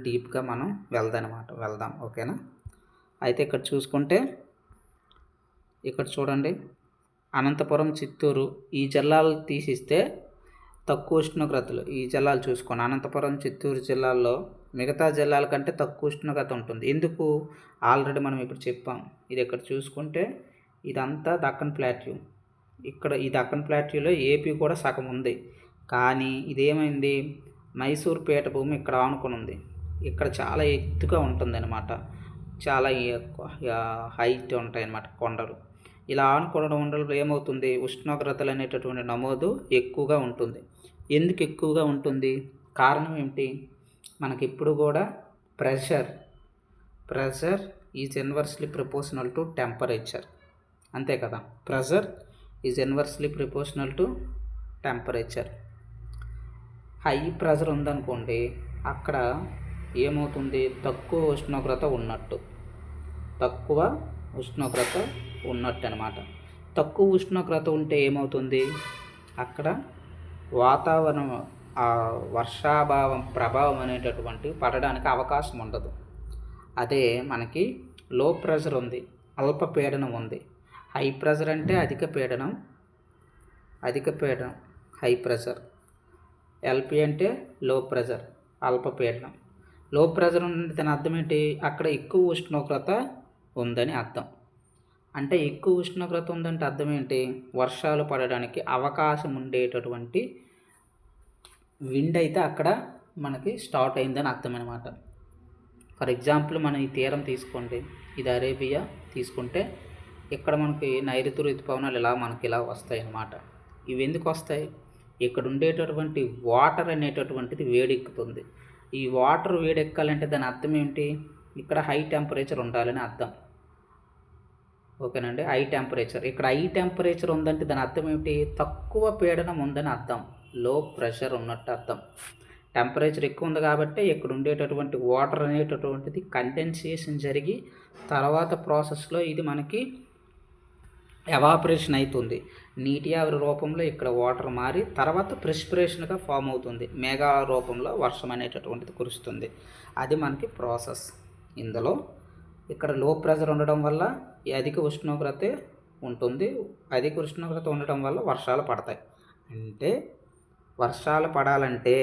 డీప్గా మనం వెళ్దాం. ఓకేనా? అయితే ఇక్కడ చూసుకుంటే ఇక్కడ చూడండి, అనంతపురం, చిత్తూరు ఈ జిల్లాలు తీసిస్తే తక్కువ ఉష్ణోగ్రతలు. ఈ జిల్లాలు చూసుకోండి, అనంతపురం, చిత్తూరు జిల్లాల్లో మిగతా జిల్లాల కంటే తక్కువ ఉష్ణోగ్రత ఉంటుంది. ఎందుకు? ఆల్రెడీ మనం ఇప్పుడు చెప్పాం. ఇది ఇక్కడ చూసుకుంటే ఇదంతా దక్కన్ ప్లాట్యూ. ఇక్కడ ఈ దక్కన్ ప్లాట్యూలో ఏపీ కూడా సగం ఉంది. కానీ ఇదేమైంది, మైసూర్ పీఠభూమి ఇక్కడ ఆనుకొని ఉంది. ఇక్కడ చాలా ఎత్తుగా ఉంటుంది అనమాట, చాలా హైట్ ఉంటాయి అన్నమాట కొండలు. ఇలా ఆనుకోవడం ఉండడం ఏమవుతుంది, ఉష్ణోగ్రతలు అనేటటువంటి నమోదు ఎక్కువగా ఉంటుంది. ఎందుకు ఎక్కువగా ఉంటుంది? కారణం ఏమిటి? మనకి ఇప్పుడు కూడా pressure is inversely proportional to temperature. అంతే కదా, pressure is inversely proportional to temperature. High pressure ఉందనుకోండి, అక్కడ ఏమవుతుంది, తక్కువ ఉష్ణోగ్రత ఉన్నట్టు అనమాట. తక్కువ ఉష్ణోగ్రత ఉంటే ఏమవుతుంది, అక్కడ వాతావరణం ప్రభావం అనేటటువంటి పడడానికి అవకాశం ఉండదు. అదే మనకి లో ప్రెషర్ ఉంది, అల్పపీడనం ఉంది. హై ప్రెషర్ అంటే అధిక పీడనం హై ప్రెషర్. ఎల్పి అంటే లో ప్రెషర్, అల్పపీడనం. లో ప్రెషర్ ఉంది, దాని అర్థం ఏంటి, అక్కడ ఎక్కువ ఉష్ణోగ్రత ఉందని అర్థం. అంటే ఎక్కువ ఉష్ణోగ్రత ఉందంటే అర్థం ఏంటి, వర్షాలు పడడానికి అవకాశం ఉండేటటువంటి విండ్ అయితే అక్కడ మనకి స్టార్ట్ అయిందని అర్థం అనమాట. ఫర్ ఎగ్జాంపుల్ మనం ఈ తీరం తీసుకోండి, ఇది అరేబియా తీసుకుంటే ఇక్కడ మనకి నైరుతి ఋతుపవనాలు మనకి ఇలా వస్తాయి అన్నమాట. ఇవి ఎందుకు వస్తాయి, ఇక్కడ ఉండేటటువంటి వాటర్ అనేటటువంటిది వేడెక్కుతుంది. ఈ వాటర్ వేడెక్కాలంటే దాని అర్థం ఏంటి, ఇక్కడ హై టెంపరేచర్ ఉండాలని అర్థం. ఓకేనండి, హై టెంపరేచర్. ఇక్కడ హై టెంపరేచర్ ఉందంటే దాని అర్థం ఏమిటి, తక్కువ పీడనం ఉందని అర్థం, లో ప్రెషర్ ఉన్నట్టు అర్థం. టెంపరేచర్ ఎక్కువ ఉంది కాబట్టి ఇక్కడ ఉండేటటువంటి వాటర్ అనేటటువంటిది కండెన్సేషన్ జరిగి తర్వాత ప్రాసెస్లో ఇది మనకి ఎవాపరేషన్ అవుతుంది. నీటి ఆవిరి రూపంలో ఇక్కడ వాటర్ మారి తర్వాత ప్రెస్పిరేషన్గా ఫామ్ అవుతుంది. మేఘాల రూపంలో వర్షం అనేటటువంటిది కురుస్తుంది. అది మనకి ప్రాసెస్. ఇందులో ఇక్కడ లో ప్రెషర్ ఉండడం వల్ల అధిక ఉష్ణోగ్రత ఉంటుంది. అధిక ఉష్ణోగ్రత ఉండడం వల్ల వర్షాలు పడతాయి. అంటే వర్షాలు పడాలంటే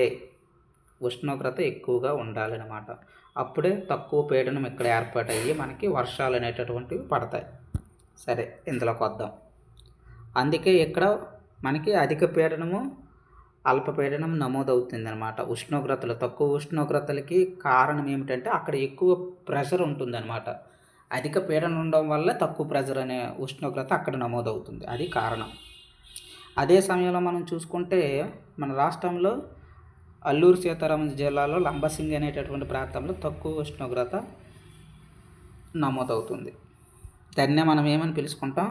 ఉష్ణోగ్రత ఎక్కువగా ఉండాలన్నమాట. అప్పుడే తక్కువ పీడనం ఇక్కడ ఏర్పాటయ్యి మనకి వర్షాలు అనేటటువంటివి పడతాయి. సరే, ఇందులోకి వద్దాం. అందుకే ఇక్కడ మనకి అధిక పీడనము, అల్పపీడనం నమోదవుతుంది అనమాట. ఉష్ణోగ్రతలు తక్కువ ఉష్ణోగ్రతలకి కారణం ఏమిటంటే అక్కడ ఎక్కువ ప్రెషర్ ఉంటుందన్నమాట. అధిక పీడనం ఉండడం వల్ల తక్కువ ప్రెషర్ అనే ఉష్ణోగ్రత అక్కడ నమోదవుతుంది, అది కారణం. అదే సమయంలో మనం చూసుకుంటే మన రాష్ట్రంలో అల్లూరు సీతారామరాజు జిల్లాలో లంబసింగి అనేటటువంటి ప్రాంతంలో తక్కువ ఉష్ణోగ్రత నమోదవుతుంది. దాన్నే మనం ఏమని పిలుచుకుంటాం,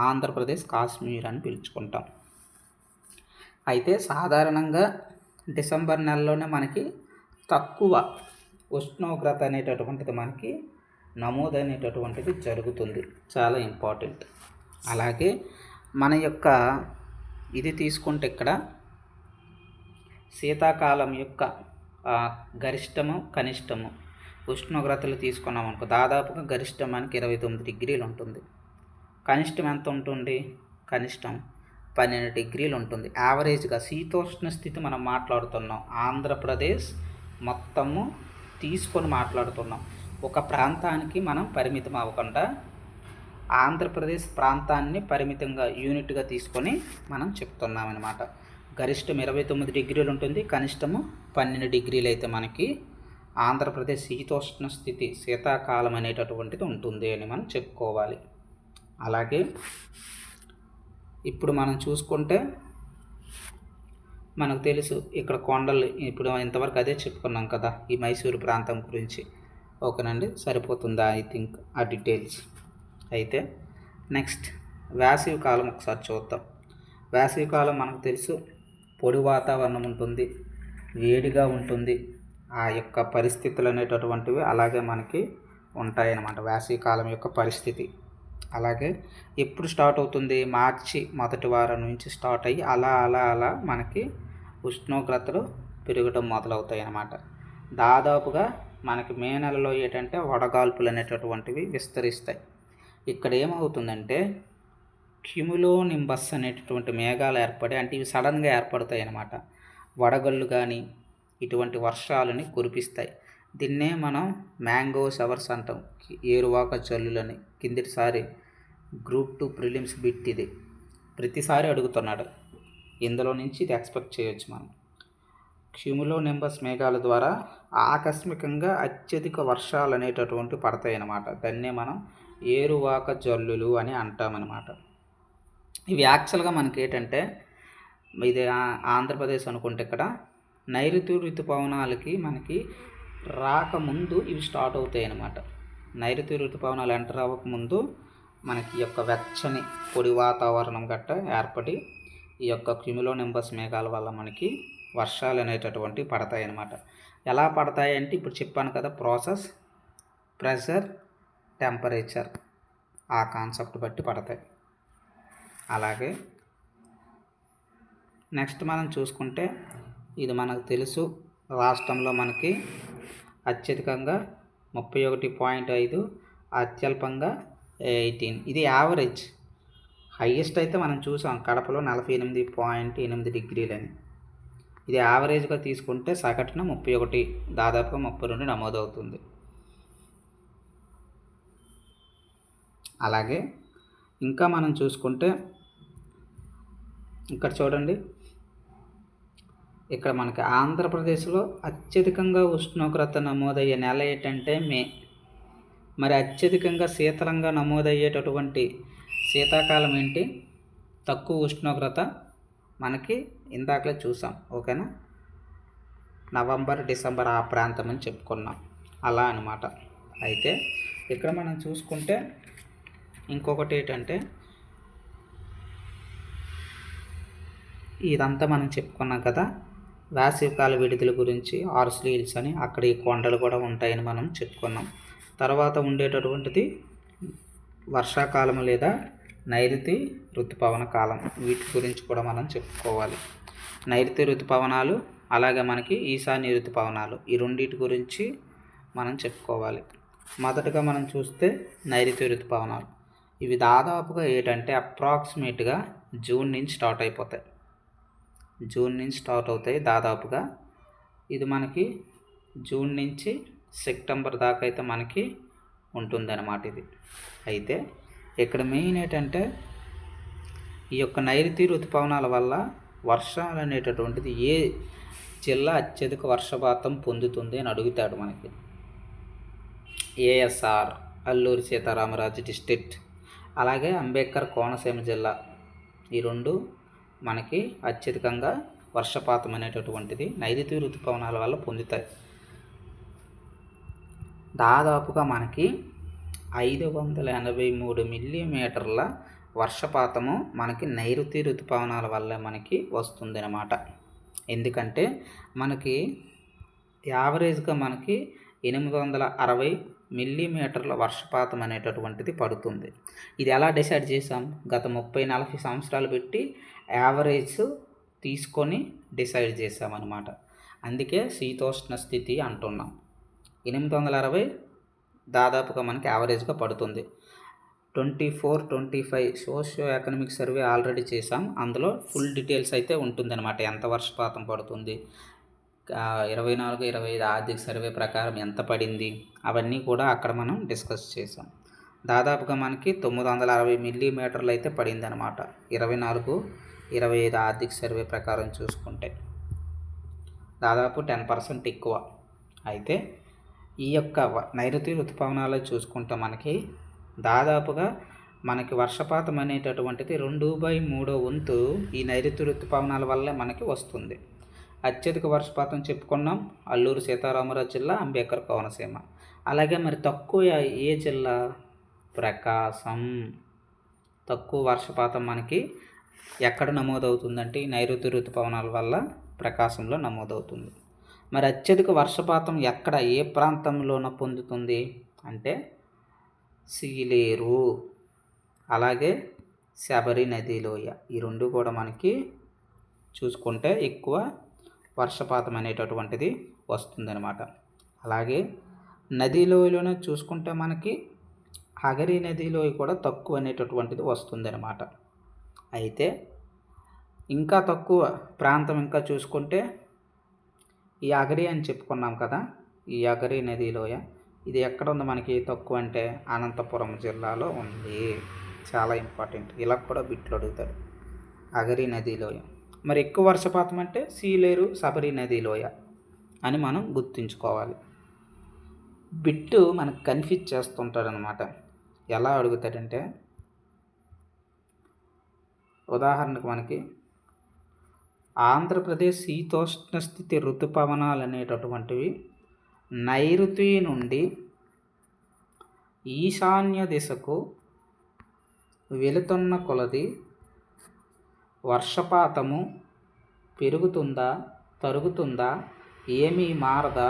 ఆంధ్రప్రదేశ్ కాశ్మీర్ అని పిలుచుకుంటాం. అయితే సాధారణంగా డిసెంబర్ నెలలోనే మనకి తక్కువ ఉష్ణోగ్రత అనేటటువంటిది మనకి నమోదు అనేటటువంటిది జరుగుతుంది, చాలా ఇంపార్టెంట్. అలాగే మన యొక్క ఇది తీసుకుంటే ఇక్కడ శీతాకాలం యొక్క గరిష్టము కనిష్టము ఉష్ణోగ్రతలు తీసుకున్నాం అనుకో, దాదాపుగా గరిష్టం మనకి 29 డిగ్రీలు ఉంటుంది. కనిష్టం ఎంత ఉంటుంది, కనిష్టం 12 డిగ్రీలు ఉంటుంది. యావరేజ్గా శీతోష్ణ స్థితి మనం మాట్లాడుతున్నాం, ఆంధ్రప్రదేశ్ మొత్తము తీసుకొని మాట్లాడుతున్నాం. ఒక ప్రాంతానికి మనం పరిమితం అవ్వకుండా ఆంధ్రప్రదేశ్ ప్రాంతాన్ని పరిమితంగా యూనిట్గా తీసుకొని మనం చెప్తున్నాం అన్నమాట. గరిష్టం 29 డిగ్రీలు ఉంటుంది, కనిష్టము 12 డిగ్రీలు అయితే మనకి ఆంధ్రప్రదేశ్ శీతోష్ణ స్థితి శీతాకాలం అనేటటువంటిది ఉంటుంది అని మనం చెప్పుకోవాలి. అలాగే ఇప్పుడు మనం చూసుకుంటే మనకు తెలుసు ఇక్కడ కొండలు, ఇప్పుడు ఇంతవరకు అదే చెప్పుకున్నాం కదా ఈ మైసూరు ప్రాంతం గురించి. ఓకేనండి, సరిపోతుందా? ఐ థింక్ ఆ డీటెయిల్స్. అయితే నెక్స్ట్ వేసవి కాలం ఒకసారి చూద్దాం. వేసవి కాలం మనకు తెలుసు, పొడి వాతావరణం ఉంటుంది, వేడిగా ఉంటుంది. ఆ యొక్క పరిస్థితులు అనేటటువంటివి అలాగే మనకి ఉంటాయన్నమాట, వేసవి కాలం యొక్క పరిస్థితి. అలాగే ఎప్పుడు స్టార్ట్ అవుతుంది, మార్చి మొదటి వారం నుంచి స్టార్ట్ అయ్యి అలా అలా అలా మనకి ఉష్ణోగ్రతలు పెరగడం మొదలవుతాయి అన్నమాట. దాదాపుగా మనకి మే నెలలో ఏంటంటే వడగాల్పులు అనేటటువంటివి విస్తరిస్తాయి. ఇక్కడ ఏమవుతుందంటే క్యుములో నింబస్ అనేటటువంటి మేఘాలు ఏర్పడి, అంటే ఇవి సడన్గా ఏర్పడతాయి అన్నమాట. వడగళ్ళు కానీ ఇటువంటి వర్షాలని కురిపిస్తాయి. దీన్నే మనం మ్యాంగో షవర్స్ అంటాం, ఏరువాక జల్లులని. కిందటిసారి గ్రూప్ 2 ప్రిలిమ్స్ బిట్ ఇది, ప్రతిసారి అడుగుతున్నాడు. ఇందులో నుంచి ఇది ఎక్స్పెక్ట్ చేయొచ్చు మనం. క్యుములో నింబస్ మేఘాల ద్వారా ఆకస్మికంగా అత్యధిక వర్షాలు అనేటటువంటి పడతాయి అన్నమాట. దాన్నే మనం ఏరువాక జల్లులు అని అంటామన్నమాట. ఇవి యాక్చువల్గా మనకి ఏంటంటే, ఇది ఆంధ్రప్రదేశ్ అనుకుంటే ఇక్కడ నైరుతి ఋతుపవనాలకి మనకి రాకముందు ఇవి స్టార్ట్ అవుతాయి అన్నమాట. నైరుతి ఋతుపవనాలు ఎంటర్ అవ్వకముందు మనకి ఈ యొక్క వెచ్చని పొడి వాతావరణం గట్ట ఏర్పడి ఈ యొక్క క్యుములో నింబస్ మేఘాల వల్ల మనకి వర్షాలు అనేటటువంటివి పడతాయి అన్నమాట. ఎలా పడతాయి అంటే ఇప్పుడు చెప్పాను కదా, ప్రాసెస్, ప్రెషర్, టెంపరేచర్, ఆ కాన్సెప్ట్ బట్టి పడతాయి. అలాగే నెక్స్ట్ మనం చూసుకుంటే, ఇది మనకు తెలుసు, రాష్ట్రంలో మనకి అత్యధికంగా 31.5, అత్యల్పంగా 18. ఇది యావరేజ్. హైయెస్ట్ అయితే మనం చూసాం కడపలో 48.8 డిగ్రీలని. ఇది యావరేజ్గా తీసుకుంటే సగటున 31, దాదాపుగా 32 నమోదవుతుంది. అలాగే ఇంకా మనం చూసుకుంటే ఇక్కడ చూడండి, ఇక్కడ మనకి ఆంధ్రప్రదేశ్లో అత్యధికంగా ఉష్ణోగ్రత నమోదయ్యే నెల ఏంటంటే మే. మరి అత్యధికంగా శీతలంగా నమోదయ్యేటటువంటి శీతాకాలం ఏంటి? తక్కువ ఉష్ణోగ్రత మనకి ఇందాకలే చూసాం, ఓకేనా, నవంబర్, డిసెంబర్ ఆ ప్రాంతం అని చెప్పుకున్నాం, అలా అనమాట. అయితే ఇక్కడ మనం చూసుకుంటే ఇంకొకటి ఏంటంటే, ఇదంతా మనం చెప్పుకున్నాం కదా వేసవికాల విడుదల గురించి, హార్స్లీ హిల్స్ అని, అక్కడ ఈ కొండలు కూడా ఉంటాయని మనం చెప్పుకున్నాం. తర్వాత ఉండేటటువంటిది వర్షాకాలం లేదా నైరుతి ఋతుపవన కాలం. వీటి గురించి కూడా మనం చెప్పుకోవాలి. నైరుతి ఋతుపవనాలు, అలాగే మనకి ఈశాన్య ఋతుపవనాలు, ఈ రెండింటి గురించి మనం చెప్పుకోవాలి. మొదటగా మనం చూస్తే నైరుతి ఋతుపవనాలు. ఇవి దాదాపుగా ఏంటంటే అప్రాక్సిమేట్గా జూన్ నుంచి స్టార్ట్ అయిపోతాయి. జూన్ నుంచి స్టార్ట్ అవుతాయి దాదాపుగా. ఇది మనకి జూన్ నుంచి సెప్టెంబర్ దాకా అయితే మనకి ఉంటుందన్నమాట ఇది. అయితే ఇక్కడ మెయిన్ ఏంటంటే, ఈ యొక్క నైరుతి ఋతుపవనాల వల్ల వర్షాలు అనేటటువంటిది ఏ జిల్లా అత్యధిక వర్షపాతం పొందుతుంది అని అడుగుతాడు మనకి. ఏఎస్ఆర్, అల్లూరి సీతారామరాజు డిస్ట్రిక్ట్, అలాగే అంబేద్కర్ కోనసీమ జిల్లా, ఈ రెండు మనకి అత్యధికంగా వర్షపాతం అనేటటువంటిది నైరుతి ఋతుపవనాల వల్ల పొందుతాయి. దాదాపుగా మనకి 583 మిల్లీమీటర్ల వర్షపాతము మనకి నైరుతి ఋతుపవనాల వల్ల మనకి వస్తుంది అన్నమాట. ఎందుకంటే మనకి యావరేజ్గా మనకి 860 మిల్లీమీటర్ల వర్షపాతం అనేటటువంటిది పడుతుంది. ఇది ఎలా డిసైడ్ చేసాం? గత 30-40 సంవత్సరాలు పెట్టి యావరేజ్ తీసుకొని డిసైడ్ చేసామన్నమాట. అందుకే శీతోష్ణ స్థితి అంటున్నాం. 860 దాదాపుగా మనకి యావరేజ్గా పడుతుంది. 24-25 సోషియో ఎకనామిక్ సర్వే ఆల్రెడీ చేసాం, అందులో ఫుల్ డీటెయిల్స్ అయితే ఉంటుందన్నమాట. ఎంత వర్షపాతం పడుతుంది, 24-25 ఆర్థిక సర్వే ప్రకారం ఎంత పడింది, అవన్నీ కూడా అక్కడ మనం డిస్కస్ చేసాం. దాదాపుగా మనకి 960 మిల్లీమీటర్లు అయితే పడింది అనమాట 24-25 ఆర్థిక సర్వే ప్రకారం చూసుకుంటే, దాదాపు 10% ఎక్కువ. అయితే ఈ యొక్క నైరుతి ఋతుపవనాలు చూసుకుంటే మనకి దాదాపుగా మనకి వర్షపాతం అనేటటువంటిది 2/3 వంతు ఈ నైరుతి ఋతుపవనాల వల్లే మనకి వస్తుంది. అత్యధిక వర్షపాతం చెప్పుకున్నాం అల్లూరు సీతారామరాజు జిల్లా, అంబేద్కర్ కోనసీమ. అలాగే మరి తక్కువ ఏ జిల్లా? ప్రకాశం. తక్కువ వర్షపాతం మనకి ఎక్కడ నమోదవుతుందంటే ఈ నైరుతి ఋతుపవనాల వల్ల ప్రకాశంలో నమోదవుతుంది. మరి అత్యధిక వర్షపాతం ఎక్కడ, ఏ ప్రాంతంలోన పొందుతుంది అంటే సీలేరు, అలాగే శబరి నది లోయ, ఈ రెండు కూడా మనకి చూసుకుంటే ఎక్కువ వర్షపాతం అనేటటువంటిది వస్తుందన్నమాట. అలాగే నదీ లోయలోనే చూసుకుంటే మనకి అగరి నదిలో కూడా తక్కువ అనేటటువంటిది వస్తుంది అన్నమాట. అయితే ఇంకా తక్కువ ప్రాంతం ఇంకా చూసుకుంటే ఈ అగరి అని చెప్పుకున్నాం కదా, ఈ అగరి నది లోయ ఇది ఎక్కడ ఉంది మనకి తక్కువ అంటే అనంతపురం జిల్లాలో ఉంది. చాలా ఇంపార్టెంట్, ఇలా కూడా బిట్లు అడుగుతారు. అగరి నది లోయ. మరి ఎక్కువ వర్షపాతం అంటే సీలేరు శబరి నది లోయ అని మనం గుర్తుంచుకోవాలి. బిట్టు మనకు కన్ఫ్యూజ్ చేస్తుంటాడనమాట. ఎలా అడుగుతాడంటే, ఉదాహరణకు మనకి ఆంధ్రప్రదేశ్ శీతోష్ణ స్థితి ఋతుపవనాలు అనేటటువంటివి నైరుతి నుండి ఈశాన్య దిశకు వెళుతున్న కొలది వర్షపాతము పెరుగుతుందా తరుగుతుందా, ఏమీ మారదా,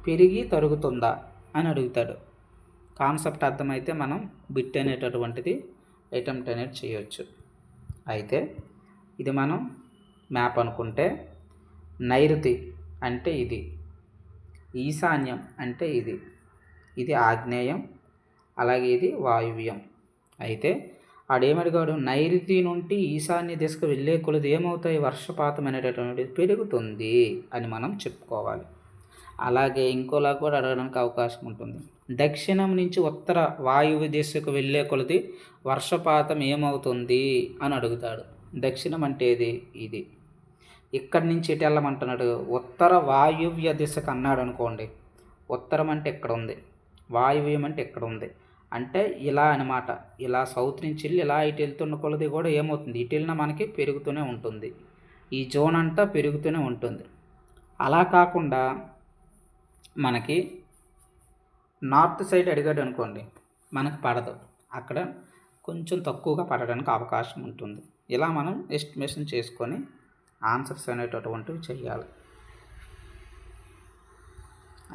పెరిగి తరుగుతుందా అని అడుగుతాడు. కాన్సెప్ట్ అర్థమైతే మనం బిట్ అనేటటువంటిది అటెంప్ట్ అనేది చేయొచ్చు. అయితే ఇది మనం మ్యాప్ అనుకుంటే నైరుతి అంటే ఇది, ఈశాన్యం అంటే ఇది, ఇది ఆగ్నేయం, అలాగే ఇది వాయువ్యం. అయితే ఆడేమడిగాడు, నైరుతి నుండి ఈశాన్య దిశకు వెళ్ళే కొలది ఏమవుతాయి, వర్షపాతం అనేటటువంటిది పెరుగుతుంది అని మనం చెప్పుకోవాలి. అలాగే ఇంకోలా కూడా అడగడానికి అవకాశం ఉంటుంది. దక్షిణం నుంచి ఉత్తర వాయువ్య దిశకు వెళ్ళే కొలది వర్షపాతం ఏమవుతుంది అని అడుగుతాడు. దక్షిణం అంటే ఇది. ఇక్కడి నుంచి ఎటు వెళ్ళమంటున్నాడు, ఉత్తర వాయువ్య దిశకు అన్నాడు అనుకోండి. ఉత్తరం అంటే ఎక్కడ ఉంది, వాయువ్యం అంటే ఎక్కడ ఉంది, అంటే ఇలా అనమాట. ఇలా సౌత్ నుంచి వెళ్ళి ఇలా ఇటు వెళ్తున్న కొలది కూడా ఏమవుతుంది, ఇటు వెళ్ళినా మనకి పెరుగుతూనే ఉంటుంది. ఈ జోన్ అంతా పెరుగుతూనే ఉంటుంది. అలా కాకుండా మనకి నార్త్ సైడ్ అడిగాడు అనుకోండి, మనకు పడదు, అక్కడ కొంచెం తక్కువగా పడడానికి అవకాశం ఉంటుంది. ఇలా మనం ఎస్టిమేషన్ చేసుకొని ఆన్సర్స్ అనేటటువంటివి చేయాలి.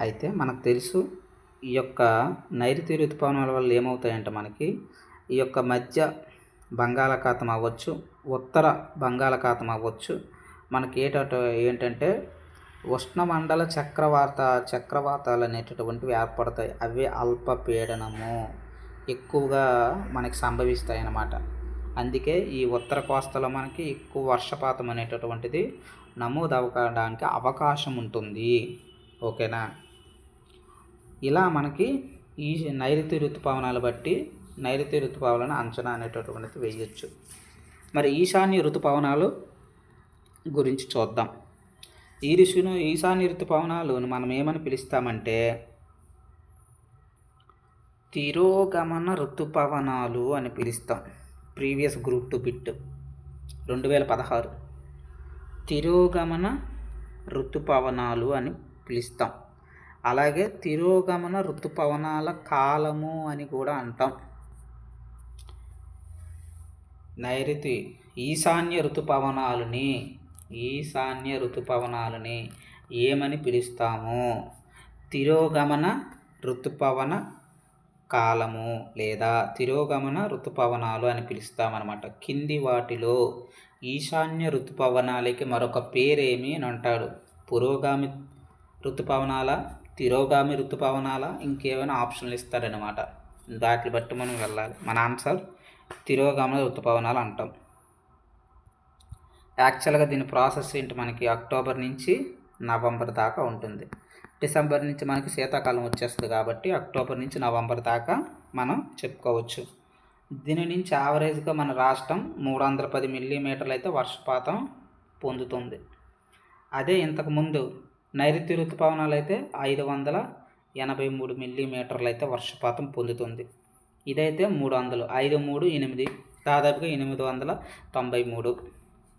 అయితే మనకు తెలుసు ఈ యొక్క నైరుతి ఋతుపవనాల వల్ల ఏమవుతాయంటే మనకి ఈ యొక్క మధ్య బంగాళాఖాతం అవ్వచ్చు, ఉత్తర బంగాళాఖాతం అవ్వచ్చు, మనకి ఏంటంటే ఉష్ణమండల చక్రవాతాలు అనేటటువంటివి ఏర్పడతాయి. అవి అల్పపీడనము ఎక్కువగా మనకి సంభవిస్తాయి అన్నమాట. అందుకే ఈ ఉత్తర కోస్తాలో మనకి ఎక్కువ వర్షపాతం అనేటటువంటిది నమోదు అవ్వడానికి అవకాశం ఉంటుంది. ఓకేనా? ఇలా మనకి ఈ నైరుతి ఋతుపవనాలు బట్టి నైరుతి ఋతుపవనాలను అంచనా అనేటటువంటిది వేయచ్చు. మరి ఈశాన్య ఋతుపవనాలు గురించి చూద్దాం. ఈశాన్య ఋతుపవనాలు మనం ఏమని పిలుస్తామంటే తిరోగమన ఋతుపవనాలు అని పిలుస్తాం. ప్రీవియస్ గ్రూప్ 2 బిట్ 2016 తిరోగమన ఋతుపవనాలు అని పిలుస్తాం. అలాగే తిరోగమన ఋతుపవనాల కాలము అని కూడా అంటాం. నైరుతి ఈశాన్య ఋతుపవనాలని ఏమని పిలుస్తాము, తిరోగమన ఋతుపవన కాలము లేదా తిరోగమన ఋతుపవనాలు అని పిలుస్తామన్నమాట. కింది వాటిలో ఈశాన్య ఋతుపవనాలకి మరొక పేరేమి అని అంటాడు. పురోగామి ఋతుపవనాల, తిరోగామి ఋతుపవనాల, ఇంకేమైనా ఆప్షన్లు ఇస్తారనమాట. దాన్ని బట్టి మనం వెళ్ళాలి. మన ఆన్సర్ తిరోగమన ఋతుపవనాలు అంటాం. యాక్చువల్గా దీని ప్రాసెస్ ఏంటి, మనకి అక్టోబర్ నుంచి నవంబర్ దాకా ఉంటుంది. డిసెంబర్ నుంచి మనకి శీతాకాలం వచ్చేస్తుంది కాబట్టి అక్టోబర్ నుంచి నవంబర్ దాకా మనం చెప్పుకోవచ్చు. దీని నుంచి యావరేజ్గా మన రాష్ట్రం 310 మిల్లీమీటర్లు అయితే వర్షపాతం పొందుతుంది. అదే ఇంతకుముందు నైరుతి ఋతుపవనాలు అయితే 583 మిల్లీమీటర్లు అయితే వర్షపాతం పొందుతుంది. ఇదైతే 300, 5, 3, 8, దాదాపుగా 893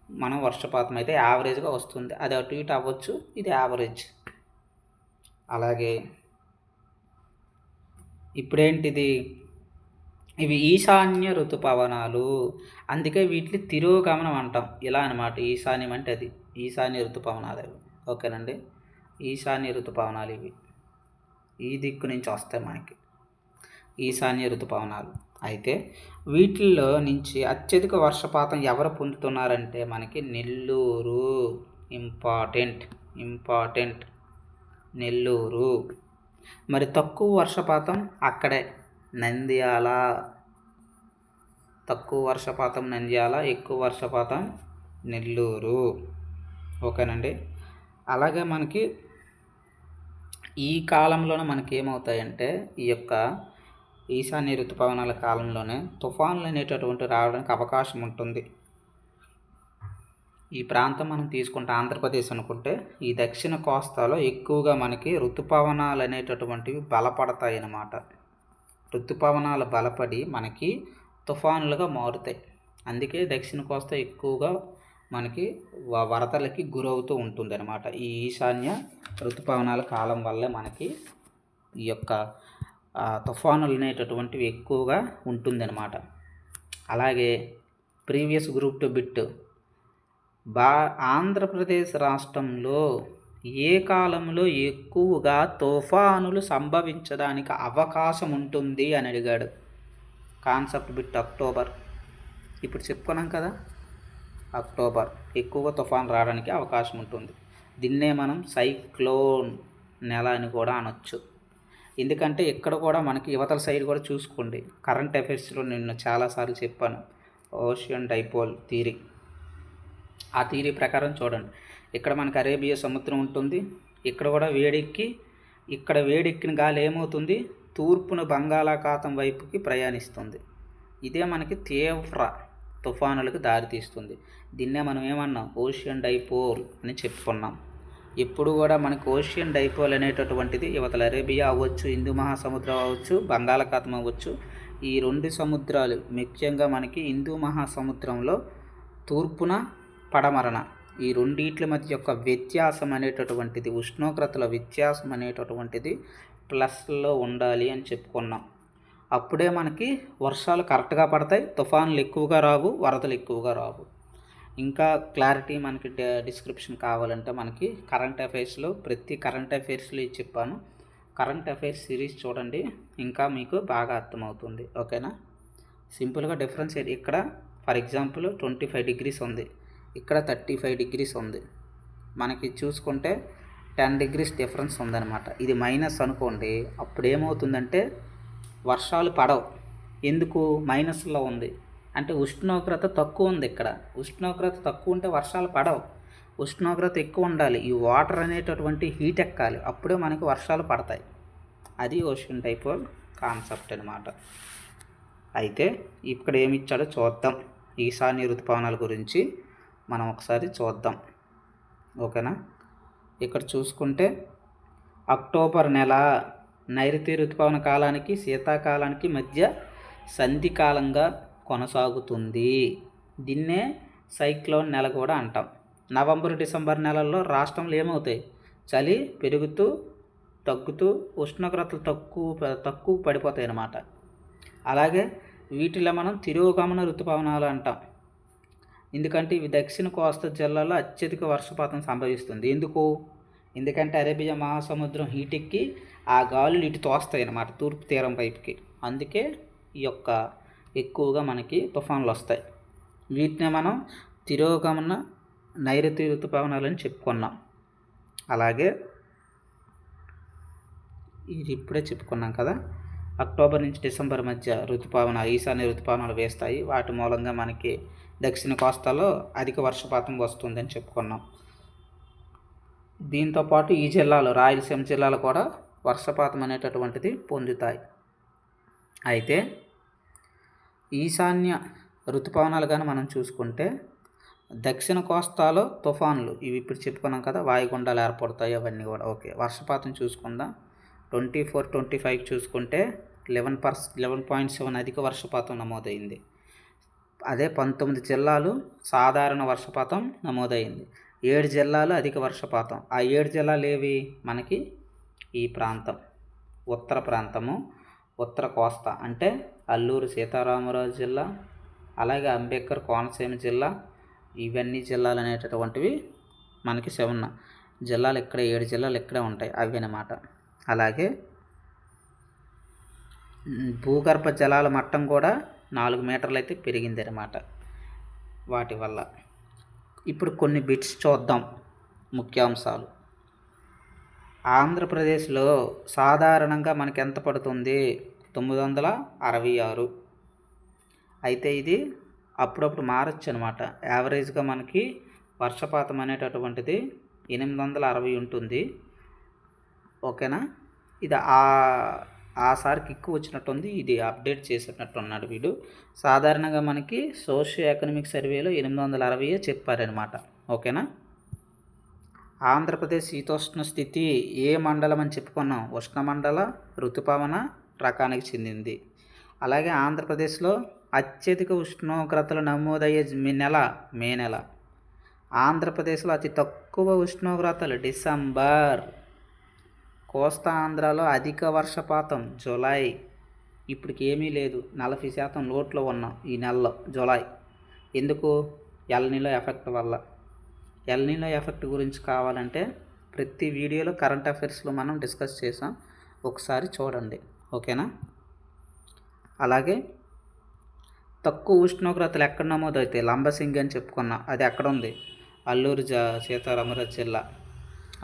మనం వర్షపాతం అయితే యావరేజ్గా వస్తుంది. అది అటు ఇటు అవ్వచ్చు, ఇది యావరేజ్. అలాగే ఇప్పుడేంటిది, ఇవి ఈశాన్య ఋతుపవనాలు, అందుకే వీటిని తిరోగమనం అంటాం. ఇలా అనమాట. ఈశాన్యం అంటే అది ఈశాన్య ఋతుపవనాలు అవి. ఓకేనండి, ఈశాన్య ఋతుపవనాలు ఇవి ఈ దిక్కు నుంచి వస్తాయి మనకి ఈశాన్య ఋతుపవనాలు. అయితే వీటిల్లో నుంచి అత్యధిక వర్షపాతం ఎవరు పొందుతున్నారంటే మనకి నెల్లూరు. ఇంపార్టెంట్ నెల్లూరు. మరి తక్కువ వర్షపాతం అక్కడే నంద్యాల, తక్కువ వర్షపాతం నంద్యాల, ఎక్కువ వర్షపాతం నెల్లూరు. ఓకేనండి. అలాగే మనకి ఈ కాలంలోనే మనకి ఏమవుతాయంటే ఈ యొక్క ఈశాన్య ఋతుపవనాల కాలంలోనే తుఫాన్లు అనేటటువంటి రావడానికి అవకాశం ఉంటుంది. ఈ ప్రాంతం మనం తీసుకుంటే ఆంధ్రప్రదేశ్ అనుకుంటే ఈ దక్షిణ కోస్తాలో ఎక్కువగా మనకి ఋతుపవనాలు అనేటటువంటివి బలపడతాయి అన్నమాట. ఋతుపవనాలు బలపడి మనకి తుఫానులుగా మారుతాయి. అందుకే దక్షిణ కోస్తా ఎక్కువగా మనకి వరదలకి గురవుతూ ఉంటుంది అనమాట. ఈ ఈశాన్య ఋతుపవనాల కాలం వల్లే మనకి ఈ యొక్క తుఫానులు అనేటటువంటివి ఎక్కువగా ఉంటుందన్నమాట. అలాగే ప్రీవియస్ గ్రూప్ 2 బిట్ ఆంధ్రప్రదేశ్ రాష్ట్రంలో ఏ కాలంలో ఎక్కువగా తుఫానులు సంభవించడానికి అవకాశం ఉంటుంది అని అడిగాడు. Concept bit October. ఇప్పుడు చెప్పుకున్నాం కదా, అక్టోబర్ ఎక్కువగా తుఫాను రావడానికి అవకాశం ఉంటుంది. దీన్నే మనం సైక్లోన్ నెల అని కూడా అనొచ్చు. ఎందుకంటే ఇక్కడ కూడా మనకి యువతల సైడ్ కూడా చూసుకోండి. కరెంట్ అఫైర్స్లో నేను చాలాసార్లు చెప్పాను ఓషియన్ డైపోల్ థియరీ. ఆ థియరీ ప్రకారం చూడండి, ఇక్కడ మనకి అరేబియా సముద్రం ఉంటుంది. ఇక్కడ కూడా వేడెక్కిన గాలి ఏమవుతుంది, తూర్పున బంగాళాఖాతం వైపుకి ప్రయాణిస్తుంది. ఇదే మనకి తీవ్ర తుఫానులకు దారితీస్తుంది. దీన్నే మనం ఏమన్నాం, ఓషియన్ డైపోల్ అని చెప్పుకున్నాం. ఎప్పుడు కూడా మనకు ఓషియన్ డైపోల్ అనేటటువంటిది యువతల అరేబియా అవ్వచ్చు, హిందూ మహాసముద్రం అవ్వచ్చు, బంగాళాఖాతం అవ్వచ్చు. ఈ 2 సముద్రాలు ముఖ్యంగా మనకి హిందూ మహాసముద్రంలో తూర్పున పడమరన ఈ రెండిట్ల మధ్య యొక్క వ్యత్యాసం అనేటటువంటిది, ఉష్ణోగ్రతల వ్యత్యాసం అనేటటువంటిది ప్లస్లో ఉండాలి అని చెప్పుకున్నాం. అప్పుడే మనకి వర్షాలు కరెక్ట్గా పడతాయి, తుఫాన్లు ఎక్కువగా రావు, వరదలు ఎక్కువగా రావు. ఇంకా క్లారిటీ మనకి డిస్క్రిప్షన్ కావాలంటే మనకి కరెంట్ అఫైర్స్లో ప్రతి కరెంట్ అఫైర్స్లో చెప్పాను. కరెంట్ అఫైర్స్ సిరీస్ చూడండి, ఇంకా మీకు బాగా అర్థమవుతుంది. ఓకేనా. సింపుల్గా డిఫరెన్స్ ఇక్కడ ఫర్ ఎగ్జాంపుల్ 25 degrees ఉంది, ఇక్కడ 35 degrees ఉంది. మనకి చూసుకుంటే 10 degrees డిఫరెన్స్ ఉందన్నమాట. ఇది మైనస్ అనుకోండి, అప్పుడు ఏమవుతుందంటే వర్షాలు పడవు. ఎందుకు మైనస్లో ఉంది అంటే ఉష్ణోగ్రత తక్కువ ఉంది. ఇక్కడ ఉష్ణోగ్రత తక్కువ ఉంటే వర్షాలు పడవు. ఉష్ణోగ్రత ఎక్కువ ఉండాలి, ఈ వాటర్ అనేటటువంటి హీట్ ఎక్కాలి, అప్పుడే మనకి వర్షాలు పడతాయి. అది ఓషియన్ డైపోల్ కాన్సెప్ట్ అనమాట. అయితే ఇక్కడ ఏమి ఇచ్చాడో చూద్దాం. ఈశాన్య ఋతుపవనాల గురించి మనం ఒకసారి చూద్దాం. ఓకేనా. ఇక్కడ చూసుకుంటే అక్టోబర్ నెల నైరుతి ఋతుపవన కాలానికి శీతాకాలానికి మధ్య సంధికాలంగా కొనసాగుతుంది. దీన్నే సైక్లోన్ నెల కూడా అంటాం. నవంబర్ డిసెంబర్ నెలల్లో రాష్ట్రంలో ఏమవుతాయి, చలి పెరుగుతూ తగ్గుతూ ఉష్ణోగ్రతలు తక్కువ పడిపోతాయి అన్నమాట. అలాగే వీటిలో మనం తిరోగమన ఋతుపవనాలు అంటాం. ఎందుకంటే ఇవి దక్షిణ కోస్తా జిల్లాలో అత్యధిక వర్షపాతం సంభవిస్తుంది. ఎందుకంటే అరేబియా మహాసముద్రం హీట్ ఎక్కి ఆ గాలులు ఇటు తోస్తాయి అన్నమాట తూర్పు తీరం వైపుకి. అందుకే ఈ యొక్క ఎక్కువగా మనకి తుఫాన్లు వస్తాయి. వీటిని మనం తిరోగమన నైరుతి ఋతుపవనాలని చెప్పుకున్నాం. అలాగే ఇది ఇప్పుడే చెప్పుకున్నాం కదా, అక్టోబర్ నుంచి డిసెంబర్ మధ్య ఈశాన్య ఋతుపవనాలు వేస్తాయి. వాటి మూలంగా మనకి దక్షిణ కోస్తాలో అధిక వర్షపాతం వస్తుందని చెప్పుకున్నాం. దీంతోపాటు ఈ జిల్లాలో రాయలసీమ జిల్లాలో కూడా వర్షపాతం అనేటటువంటిది పొందుతాయి. అయితే ఈశాన్య ఋతుపవనాలు కానీ మనం చూసుకుంటే దక్షిణ కోస్తాలో తుఫాన్లు ఇవి ఇప్పుడు చెప్పుకున్నాం కదా, వాయుగుండాలు ఏర్పడతాయి అవన్నీ కూడా. ఓకే, వర్షపాతం చూసుకుందాం. 24-25 చూసుకుంటే 11.7 అధిక వర్షపాతం నమోదైంది. అదే 19 జిల్లాలు సాధారణ వర్షపాతం నమోదైంది. 7 జిల్లాలు అధిక వర్షపాతం. ఆ 7 జిల్లాలు ఏవి మనకి ఈ ప్రాంతం ఉత్తర ప్రాంతము, ఉత్తర కోస్తా అంటే అల్లూరు సీతారామరాజు జిల్లా, అలాగే అంబేద్కర్ కోనసీమ జిల్లా, ఇవన్నీ జిల్లాలు అనేటటువంటివి మనకి 7 జిల్లాలు ఇక్కడ, 7 జిల్లాలు ఇక్కడే ఉంటాయి అవి అన్నమాట. అలాగే భూగర్భ జలాల మట్టం కూడా 4 మీటర్లు అయితే పెరిగింది అన్నమాట వాటి వల్ల. ఇప్పుడు కొన్ని బిట్స్ చూద్దాం, ముఖ్యాంశాలు. ఆంధ్రప్రదేశ్లో సాధారణంగా మనకి ఎంత పడుతుంది? 966. అయితే ఇది అప్పుడప్పుడు మారచ్చు అనమాట. యావరేజ్గా మనకి వర్షపాతం అనేటటువంటిది 860 ఉంటుంది. ఓకేనా? ఇది ఆసారికి ఎక్కువ వచ్చినట్టుంది. ఇది అప్డేట్ చేసినట్టున్నాడు వీడు. సాధారణంగా మనకి సోషియో ఎకనామిక్ సర్వేలో 860 చెప్పారనమాట. ఓకేనా? ఆంధ్రప్రదేశ్ శీతోష్ణ స్థితి ఏ మండలం అని చెప్పుకున్నాం? ఉష్ణమండల ఋతుపవన రకానికి చెందింది. అలాగే ఆంధ్రప్రదేశ్లో అత్యధిక ఉష్ణోగ్రతలు నమోదయ్యే నెల మే నెల. ఆంధ్రప్రదేశ్లో అతి తక్కువ ఉష్ణోగ్రతలు డిసెంబర్. కోస్తా ఆంధ్రాలో అధిక వర్షపాతం జూలై. ఇప్పటికి ఏమీ లేదు, 40% లోట్లో ఉన్నాం ఈ నెలలో జూలై. ఎందుకు? ఎల్నినో ఎఫెక్ట్ వల్ల. ఎల్నినో ఎఫెక్ట్ గురించి కావాలంటే ప్రతి వీడియోలో కరెంట్ అఫైర్స్లో మనం డిస్కస్ చేసాం, ఒకసారి చూడండి. ఓకేనా? అలాగే తక్కువ ఉష్ణోగ్రతలు ఎక్కడ నమోదవుతాయి? లంబసింగి అని చెప్పుకున్నాం, అది ఎక్కడ ఉంది? అల్లూరు సీతారామరాజు జిల్లా.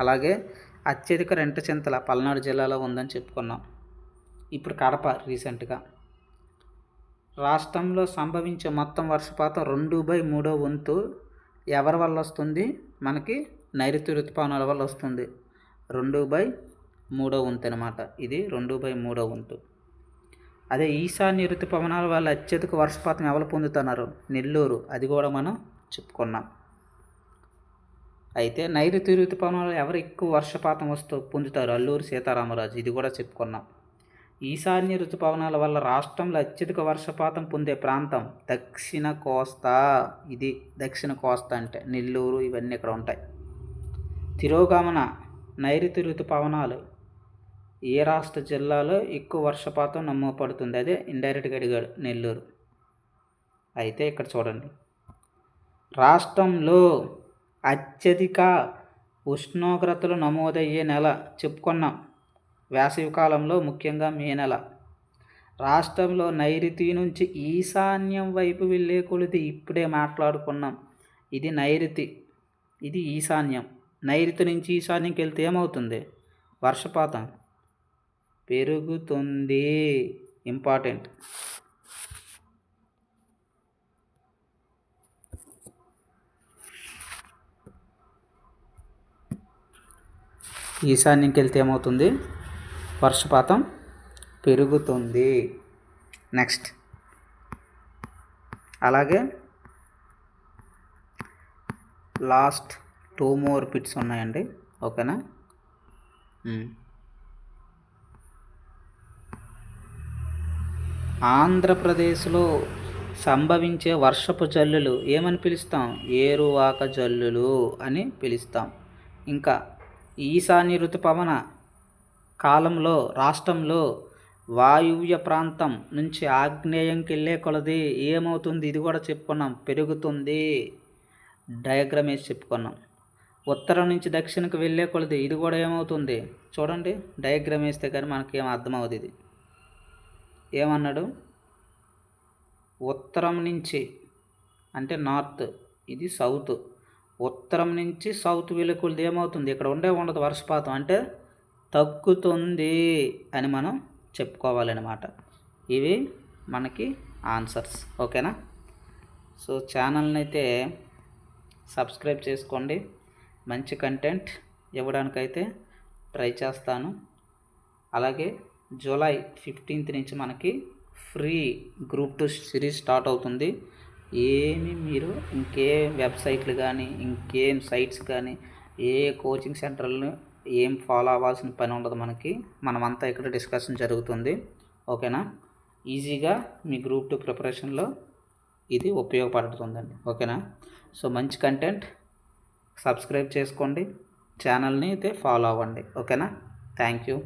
అలాగే అత్యధిక రెంటచింతల పల్నాడు జిల్లాలో ఉందని చెప్పుకున్నాం. ఇప్పుడు కడప రీసెంట్గా. రాష్ట్రంలో సంభవించే మొత్తం వర్షపాతం 2/3 వంతు ఎవరి వల్ల వస్తుంది? మనకి నైరుతి ఋతుపవనాల వల్ల వస్తుంది. 2/3 వంతు అనమాట. ఇది 2/3 వంతు. అదే ఈశాన్య ఋతుపవనాల వల్ల అత్యధిక వర్షపాతం ఎవరు పొందుతున్నారు? నెల్లూరు, అది కూడా మనం చెప్పుకున్నాం. అయితే నైరుతి ఋతుపవనాలు ఎవరు ఎక్కువ వర్షపాతం పొందుతారు? అల్లూరు సీతారామరాజు, ఇది కూడా చెప్పుకున్నాం. ఈశాన్య ఋతుపవనాల వల్ల రాష్ట్రంలో అత్యధిక వర్షపాతం పొందే ప్రాంతం దక్షిణ కోస్తా. ఇది దక్షిణ కోస్తా అంటే నెల్లూరు, ఇవన్నీ ఇక్కడ ఉంటాయి. తిరోగమన నైరుతి ఋతుపవనాలు ఏ రాష్ట్ర జిల్లాలో ఎక్కువ వర్షపాతం నమోదపడుతుంది? అదే ఇండైరెక్ట్గా అడిగాడు, నెల్లూరు. అయితే ఇక్కడ చూడండి, రాష్ట్రంలో అత్యధిక ఉష్ణోగ్రతలు నమోదయ్యే నెల చెప్పుకున్నాం, వేసవికాలంలో ముఖ్యంగా మే నెల. రాష్ట్రంలో నైరుతి నుంచి ఈశాన్యం వైపు వెళ్ళే కొలిది ఇప్పుడే మాట్లాడుకున్నాం. ఇది నైరుతి, ఇది ఈశాన్యం. నైరుతి నుంచి ఈశాన్యంకి వెళ్తే ఏమవుతుంది? వర్షపాతం పెరుగుతుంది. ఇంపార్టెంట్. ఈశాన్యంకి వెళ్తే ఏమవుతుంది? వర్షపాతం పెరుగుతుంది. నెక్స్ట్ అలాగే లాస్ట్ 2 more బిట్స్ ఉన్నాయండి. ఓకేనా? ఆంధ్రప్రదేశ్లో సంభవించే వర్షపు జల్లులు ఏమని పిలుస్తాం? ఏరువాక జల్లులు అని పిలుస్తాం. ఇంకా ఈశాన్య ఋతుపవన కాలంలో రాష్ట్రంలో వాయువ్య ప్రాంతం నుంచి ఆగ్నేయంకి వెళ్ళే కొలది ఏమవుతుంది? ఇది కూడా చెప్పుకున్నాం, పెరుగుతుంది. డయాగ్రామ్ వేసి చెప్పుకున్నాం. ఉత్తరం నుంచి దక్షిణకు వెళ్ళే కొలది ఇది కూడా ఏమవుతుంది? చూడండి, డయాగ్రామ్ వేస్తే కానీ మనకేం అర్థమవుతుంది. ఇది ఏమన్నాడు? ఉత్తరం నుంచి అంటే నార్త్, ఇది సౌత్. ఉత్తరం నుంచి సౌత్ వెళ్ళే కొలది ఏమవుతుంది? ఇక్కడ ఉండదు వర్షపాతం, అంటే తగ్గుతుంది అని మనం చెప్పుకోవాలన్నమాట. ఇవి మనకి ఆన్సర్స్. ఓకేనా? సో ఛానల్ని అయితే సబ్స్క్రైబ్ చేసుకోండి. మంచి కంటెంట్ ఇవ్వడానికైతే ట్రై చేస్తాను. అలాగే జూలై 15th నుంచి మనకి ఫ్రీ గ్రూప్ 2 సిరీస్ స్టార్ట్ అవుతుంది. మీరు ఇంకేం వెబ్సైట్లు కానీ ఇంకేం సైట్స్ కానీ ఏ కోచింగ్ సెంటర్లను ఏం ఫాలో అవ్వాల్సిన పని ఉండదు మనకి. మనమంతా ఇక్కడ డిస్కషన్ జరుగుతుంది. ఓకేనా? ఈజీగా మీ గ్రూప్ 2 ప్రిపరేషన్లో ఇది ఉపయోగపడుతుందండి. ఓకేనా? సో మంచి కంటెంట్, సబ్స్క్రైబ్ చేసుకోండి, ఛానల్ని అయితే ఫాలో అవ్వండి. ఓకేనా? Thank you.